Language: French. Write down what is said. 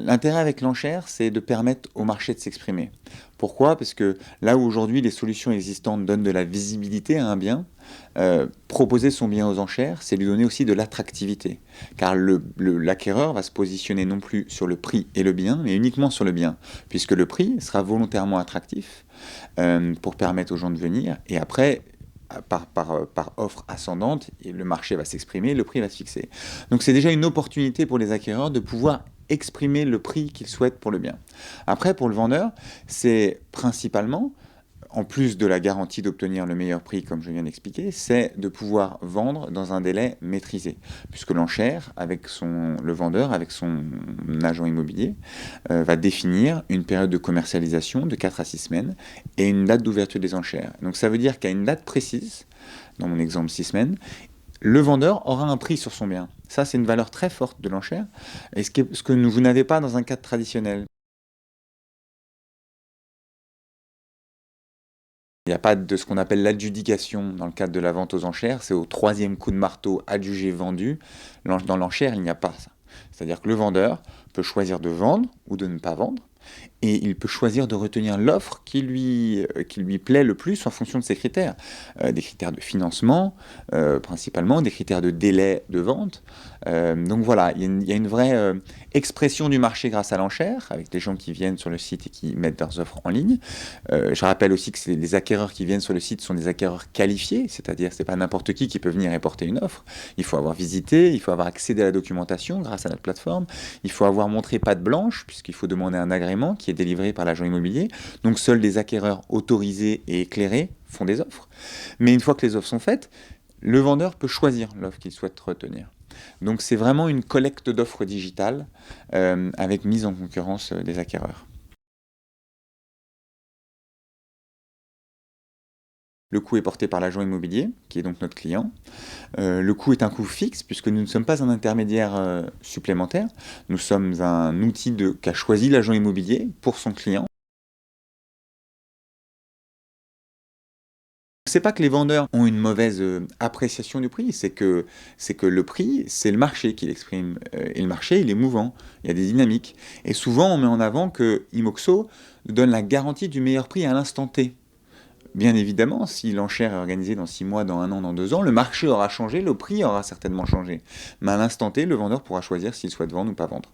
L'intérêt avec l'enchère, c'est de permettre au marché de s'exprimer. Pourquoi? Parce que là où aujourd'hui les solutions existantes donnent de la visibilité à un bien, proposer son bien aux enchères, c'est lui donner aussi de l'attractivité. Car l'acquéreur va se positionner non plus sur le prix et le bien, mais uniquement sur le bien, puisque le prix sera volontairement attractif pour permettre aux gens de venir, et après, par offre ascendante, et le marché va s'exprimer, le prix va se fixer. Donc c'est déjà une opportunité pour les acquéreurs de pouvoir exprimer le prix qu'ils souhaitent pour le bien. Après, pour le vendeur, c'est principalement, en plus de la garantie d'obtenir le meilleur prix, comme je viens d'expliquer, c'est de pouvoir vendre dans un délai maîtrisé. Puisque l'enchère, le vendeur, avec son agent immobilier, va définir une période de commercialisation de 4 à 6 semaines et une date d'ouverture des enchères. Donc ça veut dire qu'à une date précise, dans mon exemple 6 semaines, le vendeur aura un prix sur son bien. Ça, c'est une valeur très forte de l'enchère, et ce que vous n'avez pas dans un cadre traditionnel. Il n'y a pas de ce qu'on appelle l'adjudication dans le cadre de la vente aux enchères, c'est au troisième coup de marteau adjugé vendu. Dans l'enchère, il n'y a pas ça. C'est-à-dire que le vendeur peut choisir de vendre ou de ne pas vendre, et il peut choisir de retenir l'offre qui lui plaît le plus en fonction de ses critères. Des critères de financement, principalement, des critères de délai de vente. Donc voilà, il y a une vraie expression du marché grâce à l'enchère, avec des gens qui viennent sur le site et qui mettent leurs offres en ligne. Je rappelle aussi que les acquéreurs qui viennent sur le site sont des acquéreurs qualifiés, c'est-à-dire c'est pas n'importe qui peut venir et porter une offre. Il faut avoir visité, il faut avoir accédé à la documentation grâce à notre plateforme, il faut avoir montré patte blanche, puisqu'il faut demander un agrément qui est délivré par l'agent immobilier. Donc seuls des acquéreurs autorisés et éclairés font des offres. Mais une fois que les offres sont faites, le vendeur peut choisir l'offre qu'il souhaite retenir. Donc c'est vraiment une collecte d'offres digitales avec mise en concurrence des acquéreurs. Le coût est porté par l'agent immobilier, qui est donc notre client. Le coût est un coût fixe, puisque nous ne sommes pas un intermédiaire supplémentaire. Nous sommes un outil qu'a choisi l'agent immobilier pour son client. C'est pas que les vendeurs ont une mauvaise appréciation du prix, c'est que le prix, c'est le marché qui l'exprime. Et le marché, il est mouvant, il y a des dynamiques. Et souvent, on met en avant que Imoxo donne la garantie du meilleur prix à l'instant T. Bien évidemment, si l'enchère est organisée dans 6 mois, dans 1 an, dans 2 ans, le marché aura changé, le prix aura certainement changé. Mais à l'instant T, le vendeur pourra choisir s'il souhaite vendre ou pas vendre.